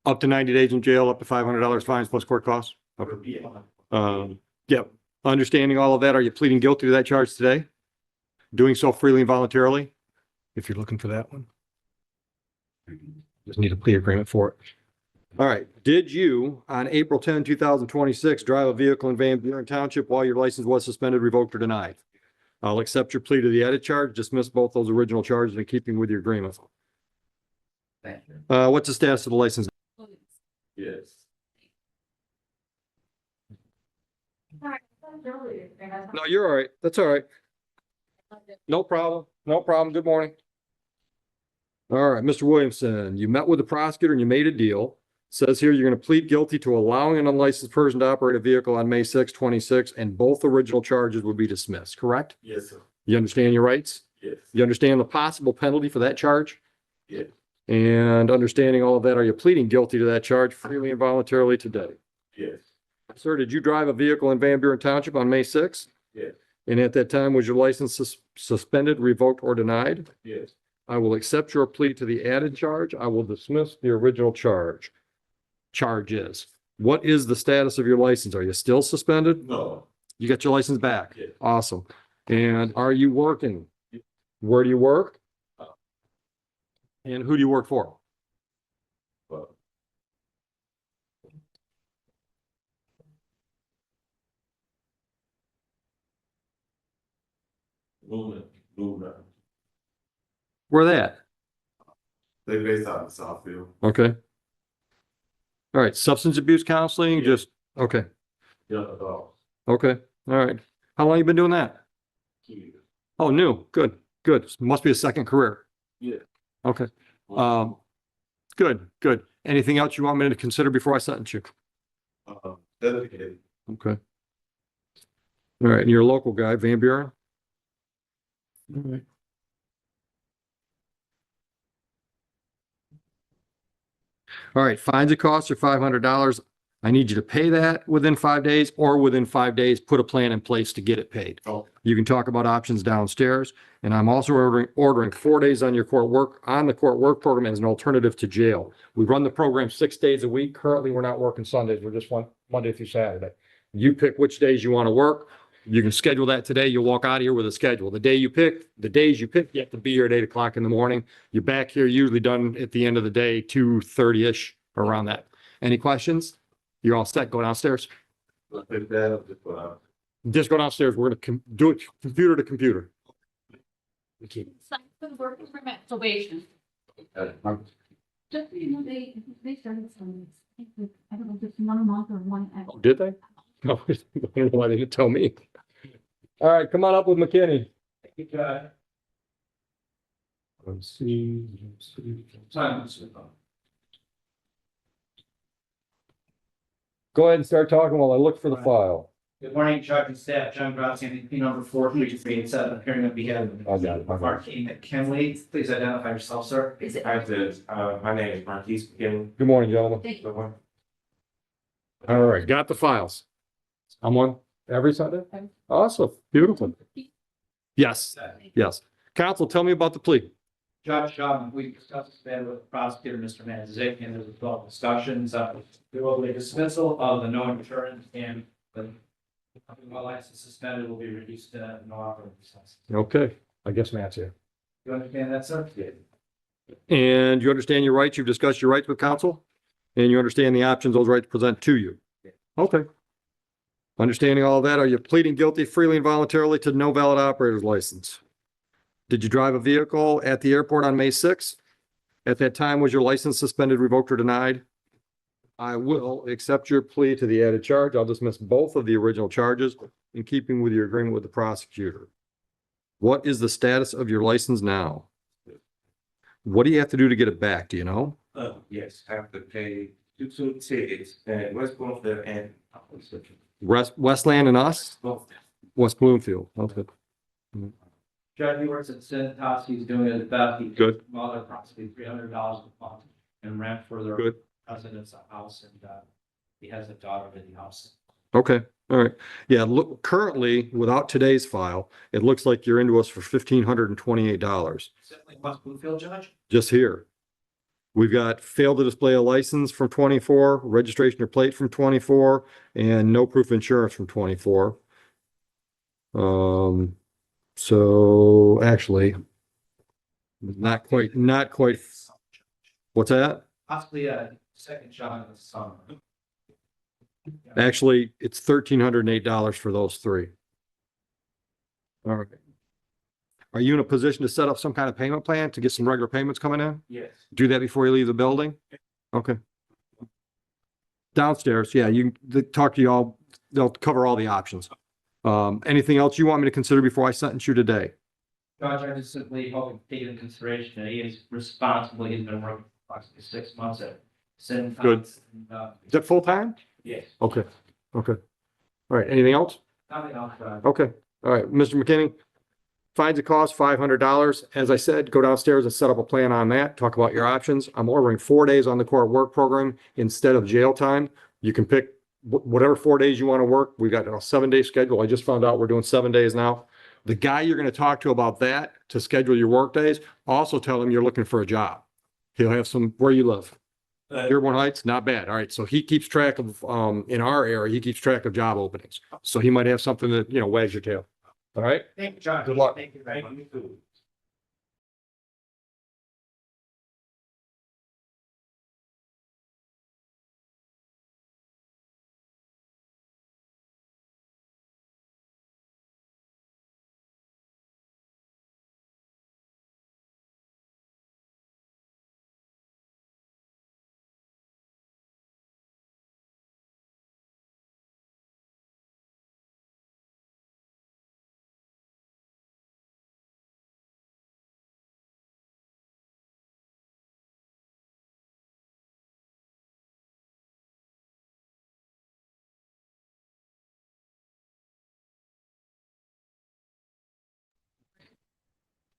Up to 90 days in jail, up to $500 fines plus court costs. Okay. Yep. Understanding all of that, are you pleading guilty to that charge today? Doing so freely and voluntarily? If you're looking for that one. Just need a plea agreement for it. All right. Did you, on April 10, 2026, drive a vehicle in Van Buren Township while your license was suspended, revoked, or denied? I'll accept your plea to the added charge, dismiss both those original charges in keeping with your agreement. Thank you. What's the status of the license? Yes. No, you're all right. That's all right. No problem. No problem. Good morning. All right, Mr. Williamson, you met with the prosecutor and you made a deal. Says here you're going to plead guilty to allowing an unlicensed person to operate a vehicle on May 6, 26, and both original charges would be dismissed, correct? Yes, sir. You understand your rights? Yes. You understand the possible penalty for that charge? Yes. And understanding all of that, are you pleading guilty to that charge freely and voluntarily today? Yes. Sir, did you drive a vehicle in Van Buren Township on May 6th? Yes. And at that time, was your license suspended, revoked, or denied? Yes. I will accept your plea to the added charge. I will dismiss the original charges. What is the status of your license? Are you still suspended? No. You got your license back? Yes. Awesome. And are you working? Where do you work? And who do you work for? Well, movement. Where they at? They based out in Southfield. Okay. All right, substance abuse counseling, Yeah. just, okay, Young adults. okay, all right. How long you been doing that? 2 years. Oh, new, good, good. Must be a second career. Yeah. Okay, good, good. Anything else you want me to consider before I sentence you? Dedicated. Okay. All right, and you're a local guy, Van Buren? All right. All right, fines and costs are $500. I need you to pay that within 5 days, or within 5 days, put a plan in place to get it paid. Oh. You can talk about options downstairs, and I'm also ordering 4 days on your court work, on the court work program as an alternative to jail. We run the program 6 days a week. Currently, we're not working Sundays. We're just one Monday through Saturday. You pick which days you want to work. You can schedule that today. You'll walk out of here with a schedule. The days you pick, you have to be here at 8 o'clock in the morning. You're back here usually done at the end of the day, 2:30-ish, around that. Any questions? You're all set. Go downstairs. Just go downstairs. We're gonna do it computer to computer. Some working permit probation. Just, so you know, they started some, I don't know, just 1 month or one. Oh, did they? No, I don't know why they didn't tell me. All right, come on up with McKinney. Let's see. Go ahead and start talking while I look for the file. Good morning, Judge and staff. John Grassi, MVP number 4337, appearing on behalf I got it. of Marquis McKinley. Please identify yourself, sir. My name is Marquis McKinley. Good morning, gentlemen. Thank you. All right, got the files. I'm on every Sunday? Awesome, beautiful. Yes, yes. Counsel, tell me about the plea. Judge, we discussed this matter with the prosecutor, Mr. Manzake, and there was 12 discussions. There will be a dismissal of the no insurance, and the license suspended will be reduced to no operating expense. Okay, I guess Matt's here. You understand that, sir? Yeah. And you understand your rights? You've discussed your rights with counsel? And you understand the options those rights present to you? Okay. Understanding all of that, are you pleading guilty freely and voluntarily to no valid operator's license? Did you drive a vehicle at the airport on May 6th? At that time, was your license suspended, revoked, or denied? I will accept your plea to the added charge. I'll dismiss both of the original charges in keeping with your agreement with the prosecutor. What is the status of your license now? What do you have to do to get it back? Do you know? Yes, I have to pay two tickets and West Bloomfield and Westland and us? West Bloomfield. Okay. Judge, he works at Centos. He's doing it at Beth. He Good. Mother approximately $300 a month in rent for their Good. residence house, and he has a daughter in the house. Okay. All right. Yeah. Look, currently, without today's file, it looks like you're into us for $1,528 Certainly West Bloomfield, Judge. just here. We've got failed to display a license from 24, registration or plate from 24, and no proof of insurance from 24. So actually, not quite. What's that? Possibly a second shot in the summer. Actually, it's $1,308 for those three. All right. Are you in a position to set up some kind of payment plan to get some regular payments coming in? Yes. Do that before you leave the building? Okay. Downstairs, yeah, they talk to you all, they'll cover all the options. Anything else you want me to consider before I sentence you today? Judge, I just simply hope you take into consideration that he is responsible, he's been working for approximately 6 months at Sin. Good. Is that full-time? Yes. Okay, okay. All right, anything else? Nothing else, Judge. Okay, all right, Mr. McKinney. Fines a cost $500. As I said, go downstairs and set up a plan on that. Talk about your options. I'm ordering 4 days on the court work program instead of jail time. You can pick whatever 4 days you want to work. We've got a 7-day schedule. I just found out we're doing 7 days now. The guy you're going to talk to about that to schedule your work days, also tell him you're looking for a job. He'll have where you live. Dearborn Heights, not bad. All right. So he keeps track of, in our area, he keeps track of job openings. So he might have something that, wags your tail. All right. Thank you, Judge. Good luck. Thank you very much.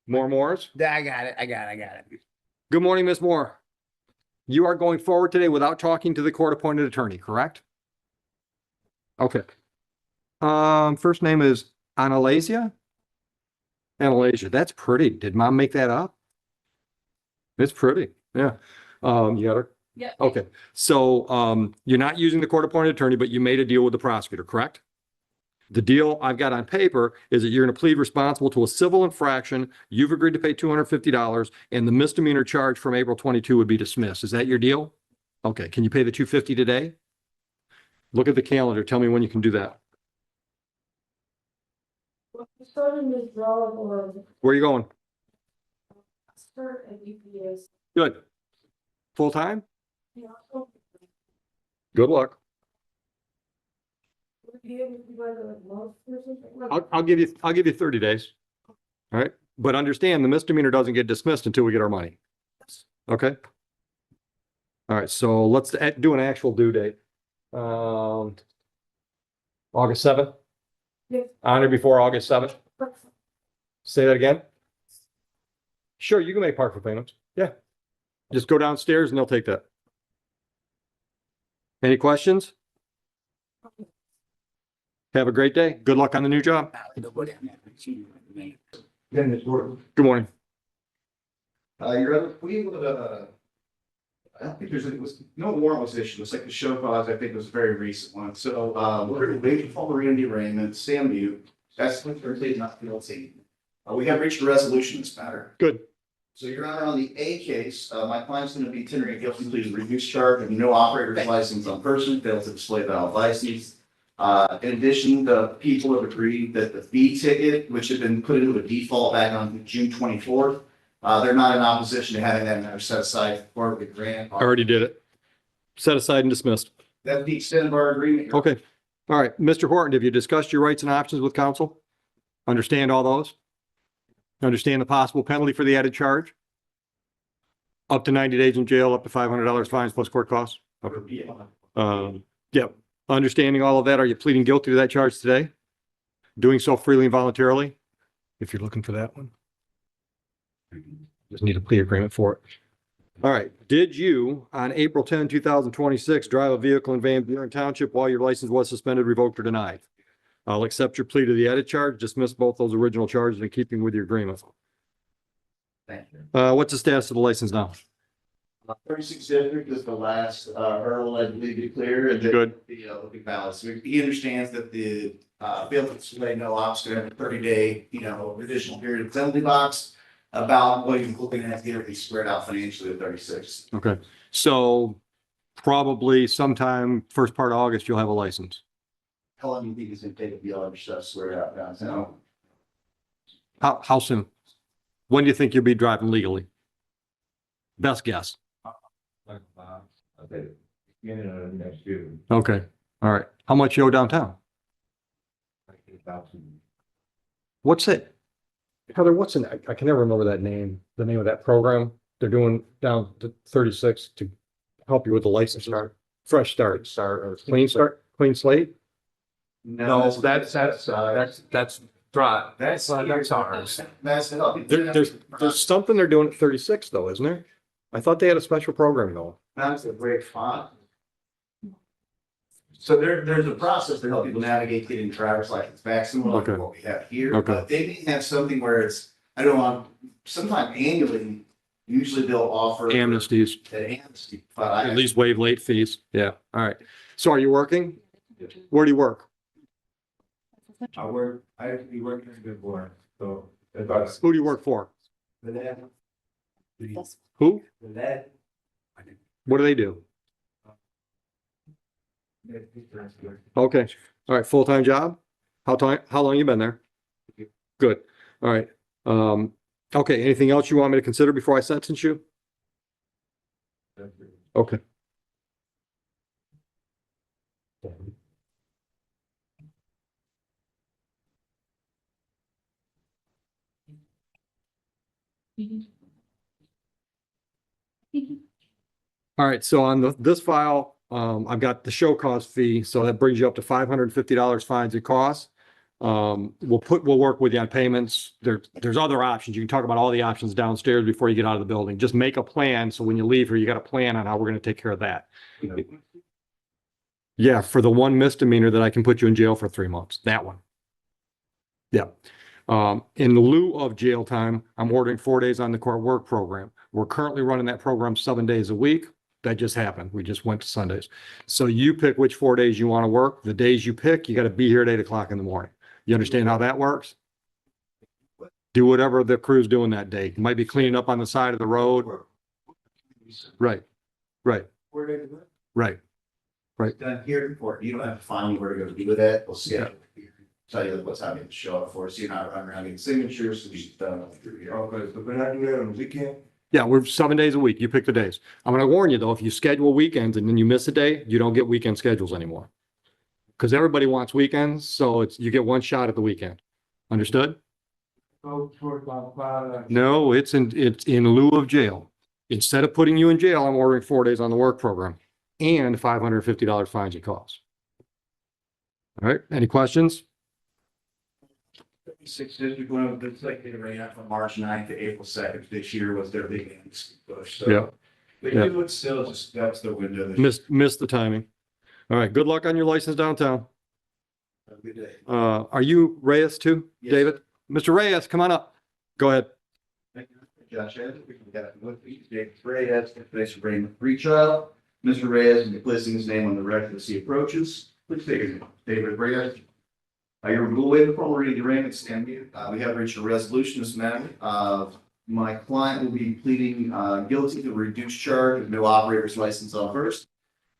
Moore's. I got it. Good morning, Ms. Moore. You are going forward today without talking to the court-appointed attorney, correct? Okay. First name is Analasia? Analasia, that's pretty. Did mom make that up? It's pretty, yeah. You got her? Yeah. Okay, so, you're not using the court-appointed attorney, but you made a deal with the prosecutor, correct? The deal I've got on paper is that you're going to plead responsible to a civil infraction. You've agreed to pay $250 and the misdemeanor charge from April 22 would be dismissed. Is that your deal? Okay. Can you pay the $250 today? Look at the calendar. Tell me when you can do that. Starting withdrawal or Where are you going? start at UPS. Good. Full time? Yeah, so Good luck. would you be able to provide a month or something? I'll give you 30 days. All right. But understand the misdemeanor doesn't get dismissed until we get our money. Okay. All right. So let's do an actual due date. August 7th. Yes. On or before August 7th. Say that again. Sure. You can make partial payments. Yeah. Just go downstairs and they'll take that. Any questions? Have a great day. Good luck on the new job. Good morning. I don't think there was no warrant was issued. It was like a show cause. I think it was a very recent one. So, we're waiting for Randy Raymond, Sam Mute. That's completely not guilty. We have reached a resolution in this matter. Good. So, Your Honor, on the A case, my client's going to be tendering a guilty plea to reduced charge of no operator's license on person, failed to display valid license. In addition, the people have agreed that the B ticket, which had been put into a default back on June 24th, they're not in opposition to having that matter set aside for the grant. Already did it. Set aside and dismissed. That's the extent of our agreement. Your Okay. All right. Mr. Horton, have you discussed your rights and options with counsel? Understand all those? Understand the possible penalty for the added charge? Up to 90 days in jail, up to $500 fines plus court costs? Okay. Yep. Understanding all of that, are you pleading guilty to that charge today? Doing so freely and voluntarily? If you're looking for that one. Just need a plea agreement for it. All right. Did you, on April 10, 2026, drive a vehicle in Van Buren Township while your license was suspended, revoked, or denied? I'll accept your plea to the added charge, dismiss both those original charges in keeping with your agreement. Thank you. What's the status of the license now? 36 district is the last hurdle I believe to clear. And then Good. the big balance. So he understands that the failed to display no obstacle 30-day, additional period of penalty box. About what he's looking at here, be spread out financially at 36. Okay, so probably sometime first part of August, you'll have a license. How long do you think it's gonna take to be all your stuff squared out downtown? How soon? When do you think you'll be driving legally? Best guess. I think, next year, Okay, all right. How much you owe downtown? like 8,000. What's it? Heather, what's in, I can never remember that name, the name of that program they're doing down to 36 to help you with the license start, fresh start, or clean start, clean slate? No, That's dry. That's ours. There's something they're doing at 36 though, isn't there? I thought they had a special program though. That's a great font. So there's a process to help people navigate getting driver's license back, similar Okay. to what we have here. Okay. But they may have something where it's, I don't know, sometime annually, usually they'll offer. Amnesties, An amnesty, but I. at least waive late fees. Yeah, all right. So are you working? Where do you work? I have to be working in good board, so. If I was. Who do you work for? The net. Who? The net. What do they do? Okay, all right, full-time job? How long you been there? Good, all right. Okay, anything else you want me to consider before I sentence you? Okay. All right, so on this file, I've got the show cause fee, so that brings you up to $550 fines and costs. We'll work with you on payments. There's other options. You can talk about all the options downstairs before you get out of the building. Just make a plan, so when you leave here, you got a plan on how we're gonna take care of that. Yeah, for the one misdemeanor that I can put you in jail for 3 months, that one. Yeah. In lieu of jail time, I'm ordering 4 days on the court work program. We're currently running that program 7 days a week. That just happened. We just went to Sundays. So you pick which 4 days you want to work. The days you pick, you got to be here at 8 o'clock in the morning. You understand how that works? Do whatever the crew's doing that day. You might be cleaning up on the side of the road. Right, right, Where did it go? right. Done here before, you don't have to find where to go do with that, we'll schedule it here. Tell you what's happening to show up for, so you're not running around getting signatures, so you done through here. Okay, so when I do that on the weekend? Yeah, we're 7 days a week. You pick the days. I'm gonna warn you though, if you schedule weekends and then you miss a day, you don't get weekend schedules anymore. Because everybody wants weekends, so you get one shot at the weekend. Understood? Go toward my father. No, it's in lieu of jail. Instead of putting you in jail, I'm ordering 4 days on the work program and $550 fines and costs. All right, any questions? 6 district, one of the, like, they ran out from March 9th to April 2nd, this year was their big amnesty push, so. Yeah. But Yeah. you would still just, that's the window. that- Missed the timing. All right, good luck on your license downtown. Have a good day. Are you Reyes too, Yes. David? Mr. Reyes, come on up. Go ahead. Thank you, Josh. We can get it with you. David Reyes, thanks for bringing the pre-trial. Mr. Reyes will be placing his name on the record as he approaches. Please take your name. David Reyes. Your rule waiver formal reading to reign and stand mute. We have reached a resolution this matter. My client will be pleading guilty to a reduced charge of no operator's license on first.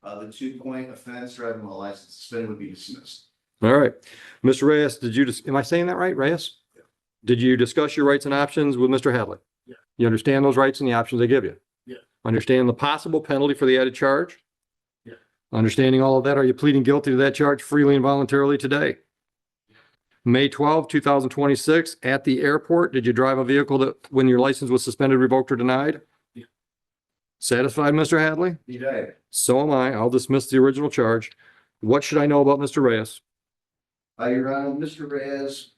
The 2-point offense driving while license suspended would be dismissed. All right. Mr. Reyes, am I saying that right, Reyes? Yeah. Did you discuss your rights and options with Mr. Hadley? Yeah. You understand those rights and the options they give you? Yeah. Understand the possible penalty for the added charge? Yeah. Understanding all of that, are you pleading guilty to that charge freely and voluntarily today? May 12, 2026, at the airport, did you drive a vehicle that, when your license was suspended, revoked, or denied? Yeah. Satisfied, Mr. Hadley? You did. So am I. I'll dismiss the original charge. What should I know about Mr. Reyes? Your Honor, Mr. Reyes,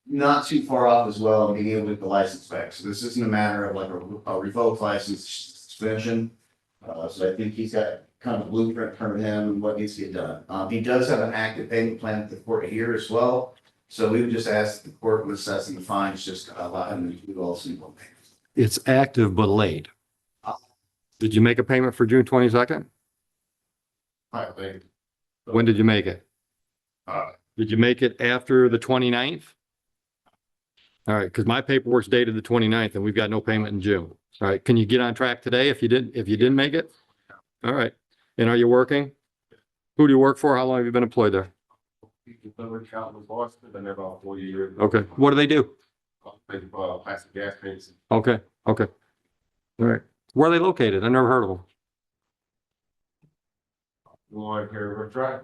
not too far off as well in being able to get the license back. So this isn't a matter of like a revoked license suspension. So I think he's got kind of a blueprint in front of him and what needs to get done. He does have an active payment plan at the court here as well. So we would just ask the court when assessing the fines, just allow him to do all simple payments. It's active but late. Did you make a payment for June 22nd? I think. When did you make it? Uh, Did you make it after the 29th? All right, because my paperwork's dated the 29th and we've got no payment in June. All right, can you get on track today if you didn't make it? All right, and are you working? Who do you work for? How long have you been employed there? delivery shop in Boston, been there about 40 years. Okay, what do they do? Plastic gas tanks. Okay, okay. All right, where are they located? I never heard of them. You want here, River Drive?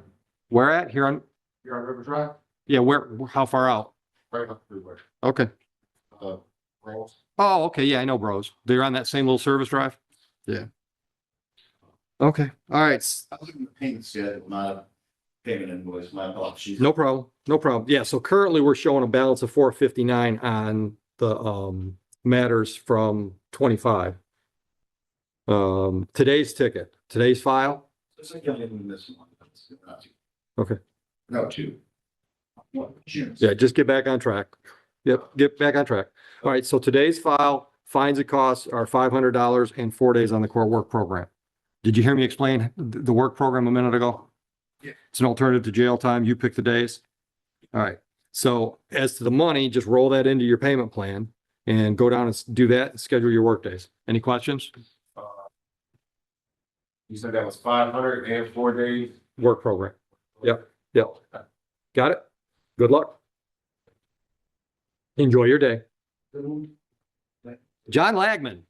Where at? Here on, Here on River Drive? yeah, where, how far out? Right up the freeway. Okay. Rolls. Oh, okay, yeah, I know Bros. They're on that same little service drive? Yeah. Okay, all right. I was looking at the payment schedule, not a payment invoice, my apologies. No problem, no problem. Yeah, so currently we're showing a balance of 459 on the matters from 25. Today's ticket, today's file. It's like I'm in this one. Not two. Okay. No, two. One, June. Yeah, just get back on track. Yep, get back on track. All right, so today's file, fines and costs are $500 and 4 days on the court work program. Did you hear me explain the work program a minute ago? Yeah. It's an alternative to jail time. You pick the days. All right. So as to the money, just roll that into your payment plan and go down and do that and schedule your work days. Any questions? You said that was 504 days? Work program. Yep, yep. Got it? Good luck. Enjoy your day. John Lagman.